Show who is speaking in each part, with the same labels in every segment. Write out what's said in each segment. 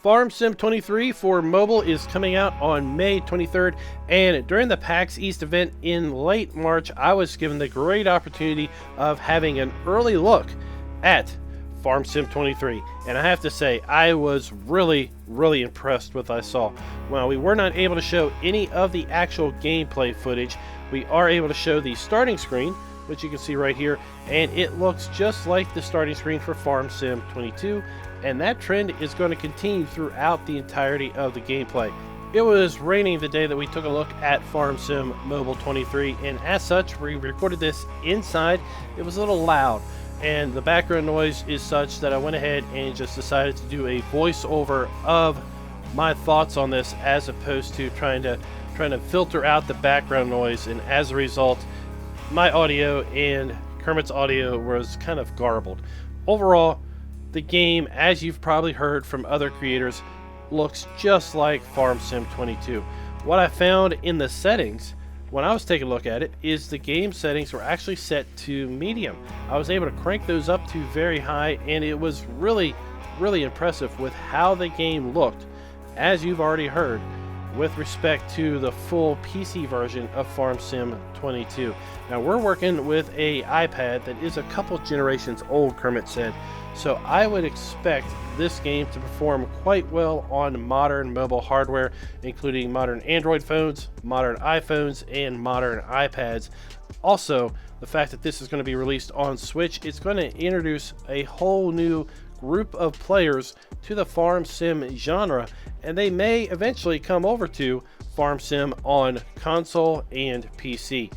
Speaker 1: Farm Sim 23 for mobile is coming out on May 23rd, and during the PAX East event in late March, I was given the great opportunity of having an early look at Farm Sim 23, and I have to say I was really impressed with what I saw. While we were not able to show any of the actual gameplay footage, we are able to show the starting screen, which you can see right here, and it looks just like the starting screen for Farm Sim 22, and that trend is going to continue throughout the entirety of the gameplay. It was raining the day that we took a look at Farm Sim Mobile 23, and as such, we recorded this inside. It was a little loud, and the background noise is such that I went ahead and just decided to do a voiceover of my thoughts on this, as opposed to trying to filter out the background noise, and as a result, my audio and Kermit's audio was kind of garbled. Overall, the game, as you've probably heard from other creators, looks just like Farm Sim 22. What I found in the settings when I was taking a look at it is the game settings were actually set to medium. I was able to crank those up to very high, and it was really impressive with how the game looked, as you've already heard, with respect to the full PC version of Farm Sim 22. Now, we're working with a iPad that is a couple generations old, Kermit said, so I would expect this game to perform quite well on modern mobile hardware, including modern Android phones, modern iPhones, and modern iPads. Also, the fact that this is going to be released on Switch, it's going to introduce a whole new group of players to the Farm Sim genre, and they may eventually come over to Farm Sim on console and PC.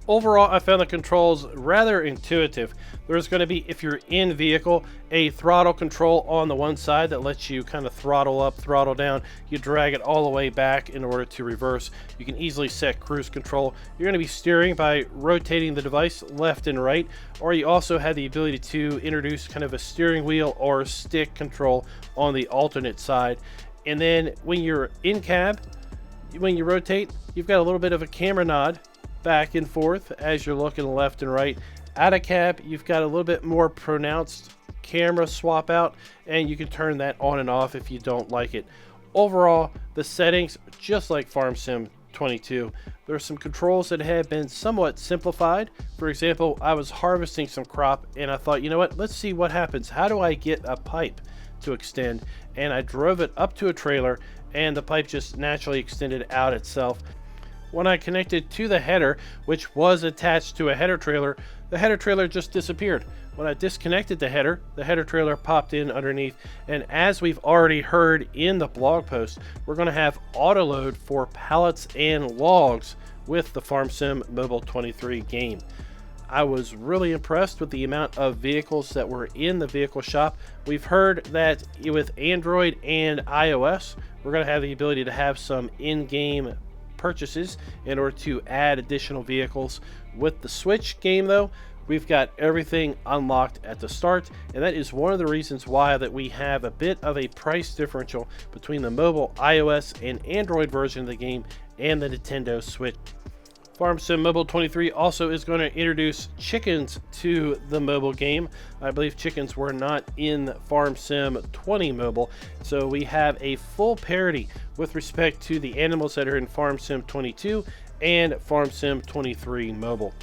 Speaker 1: Overall, I found the controls rather intuitive. There's going to be, if you're in vehicle, a throttle control on the one side that lets you kind of throttle up, throttle down. You drag it all the way back in order to reverse. You can easily set cruise control. You're going to be steering by rotating the device left and right, or you also have the ability to introduce kind of a steering wheel or stick control on the alternate side. And then when you're in cab, when you rotate, you've got a little bit of a camera nod back and forth as you're looking left and right. Out of cab, you've got a little bit more pronounced camera swap out, and you can turn that on and off if you don't like it. Overall, the settings, just like Farm Sim 22, there are some controls that have been somewhat simplified. For example, I was harvesting some crop, and I thought, you know what, let's see what happens. How do I get a pipe to extend? And I drove it up to a trailer, and the pipe just naturally extended out itself. When I connected to the header, which was attached to a header trailer, the header trailer just disappeared. When I disconnected the header trailer popped in underneath, and as we've already heard in the blog post, we're going to have auto load for pallets and logs with the Farm Sim Mobile 23 game. I was really impressed with the amount of vehicles that were in the vehicle shop. We've heard that with Android and iOS, we're going to have the ability to have some in-game purchases in order to add additional vehicles. With the Switch game, though, we've got everything unlocked at the start, and that is one of the reasons why that we have a bit of a price differential between the mobile iOS and Android version of the game and the Nintendo Switch. Farm Sim Mobile 23 also is going to introduce chickens to the mobile game. I believe chickens were not in Farm Sim 20 mobile, so we have a full parity with respect to the animals that are in Farm Sim 22 and Farm Sim 23 mobile.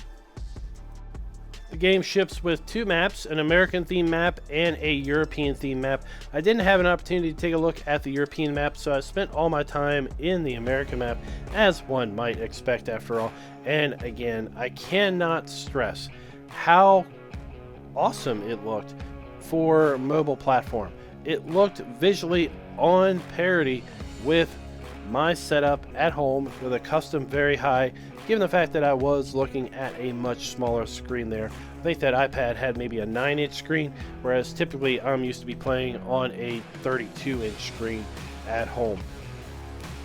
Speaker 1: The game ships with two maps, an American theme map and a European theme map. I didn't have an opportunity to take a look at the European map, so I spent all my time in the American map, as one might expect after all. And again, I cannot stress how awesome it looked for mobile platform. It looked visually on parity with my setup at home with a custom very high, given the fact that I was looking at a much smaller screen there. I think that iPad had maybe a 9-inch screen, whereas typically I'm used to be playing on a 32-inch screen at home.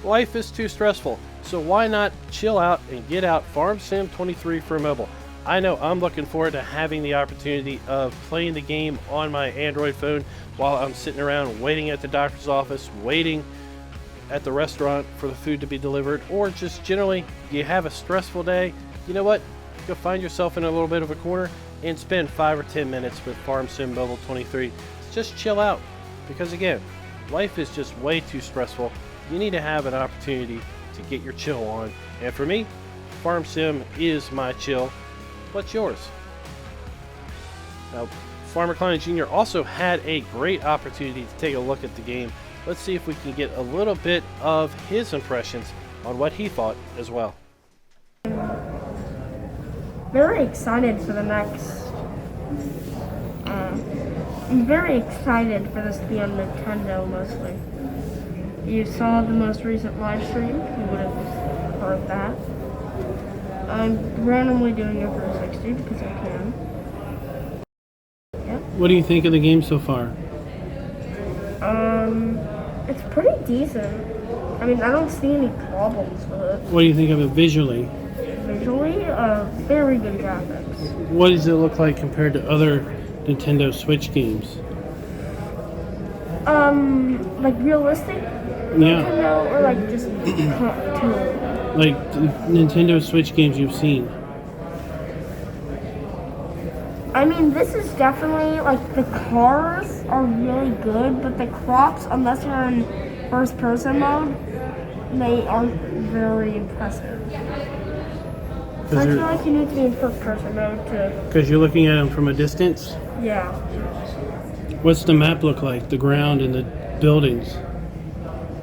Speaker 1: Life is too stressful, so why not chill out and get out Farm Sim 23 for mobile? I know I'm looking forward to having the opportunity of playing the game on my Android phone while I'm sitting around waiting at the doctor's office, waiting at the restaurant for the food to be delivered, or just generally you have a stressful day. You know what? Go find yourself in a little bit of a corner and spend 5 or 10 minutes with Farm Sim Mobile 23. Just chill out, because again, life is just way too stressful. You need to have an opportunity to get your chill on. And for me, Farm Sim is my chill. What's yours? Now, FarmerKlein Jr. also had a great opportunity to take a look at the game. Let's see if we can get a little bit of his impressions on what he thought as well.
Speaker 2: Very excited for the next. I'm very excited for this to be on Nintendo mostly. You saw the most recent live stream, you would have heard that. I'm randomly doing it for 60 because I can. Yep.
Speaker 3: What do you think of the game so far?
Speaker 2: It's pretty decent. I mean, I don't see any problems with it.
Speaker 3: What do you think of it visually?
Speaker 2: Visually, very good graphics.
Speaker 3: What does it look like compared to other Nintendo Switch games?
Speaker 2: Like realistic?
Speaker 3: Yeah.
Speaker 2: Nintendo or like just cartoon?
Speaker 3: Like the Nintendo Switch games you've seen.
Speaker 2: I mean, this is definitely, like, the cars are really good, but the crops, unless you're in first-person mode, they aren't very impressive. So I feel like you need to be in first-person mode to...
Speaker 3: Because you're looking at them from a distance?
Speaker 2: Yeah.
Speaker 3: What's the map look like? The ground and the buildings?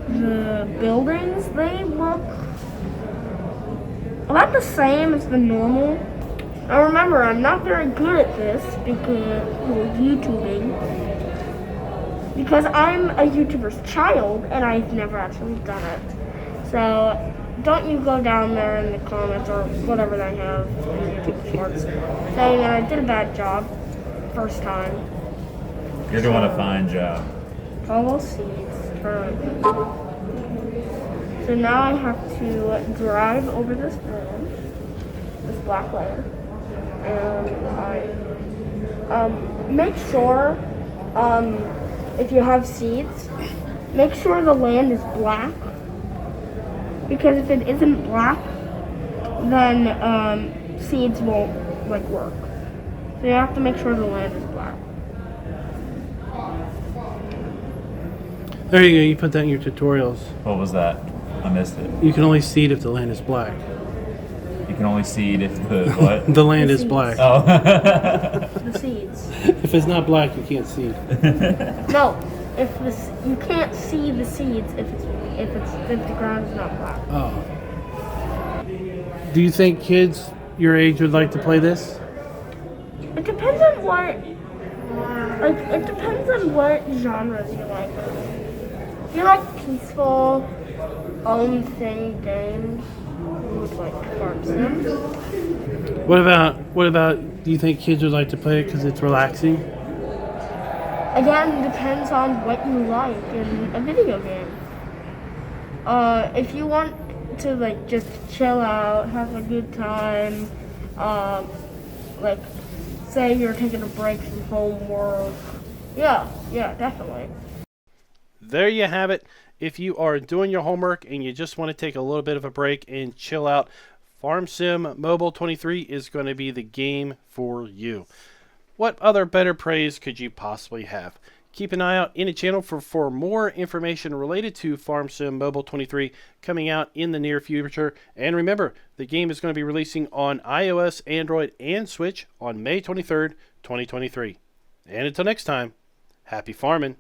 Speaker 2: The buildings, they look about the same as the normal. Now remember, I'm not very good at this because of YouTubing. Because I'm a YouTuber's child and I've never actually done it. So don't you go down there in the comments or whatever they have in YouTube Shorts saying that I did a bad job first time.
Speaker 4: You're doing a fine job.
Speaker 2: Follow seeds. Turn. So now I have to drive over this land, this black layer. And I make sure if you have seeds, make sure the land is black, because if it isn't black, then seeds won't work. So you have to make sure the land is black.
Speaker 3: There you go, you put that in your tutorials.
Speaker 4: What was that? I missed it.
Speaker 3: You can only seed if the land is black.
Speaker 4: You can only seed if the what?
Speaker 3: The land
Speaker 2: The
Speaker 3: is
Speaker 2: seeds.
Speaker 3: black.
Speaker 4: Oh.
Speaker 2: The seeds.
Speaker 3: If it's not black, you can't seed.
Speaker 2: No, you can't see the seeds if the ground is not black.
Speaker 3: Oh. Do you think kids your age would like to play this?
Speaker 2: It depends on what. It depends on what genres you like. If you like peaceful, own thing games, you would like Farm Sim.
Speaker 3: What about, do you think kids would like to play it because it's relaxing?
Speaker 2: Again, depends on what you like in a video game. If you want to just chill out, have a good time, say you're taking a break from homework, yeah, definitely.
Speaker 1: There you have it. If you are doing your homework and you just want to take a little bit of a break and chill out, Farm Sim Mobile 23 is going to be the game for you. What other better praise could you possibly have? Keep an eye out in the channel for more information related to Farm Sim Mobile 23 coming out in the near future. And remember, the game is going to be releasing on iOS, Android, and Switch on May 23rd, 2023. And until next time, happy farming.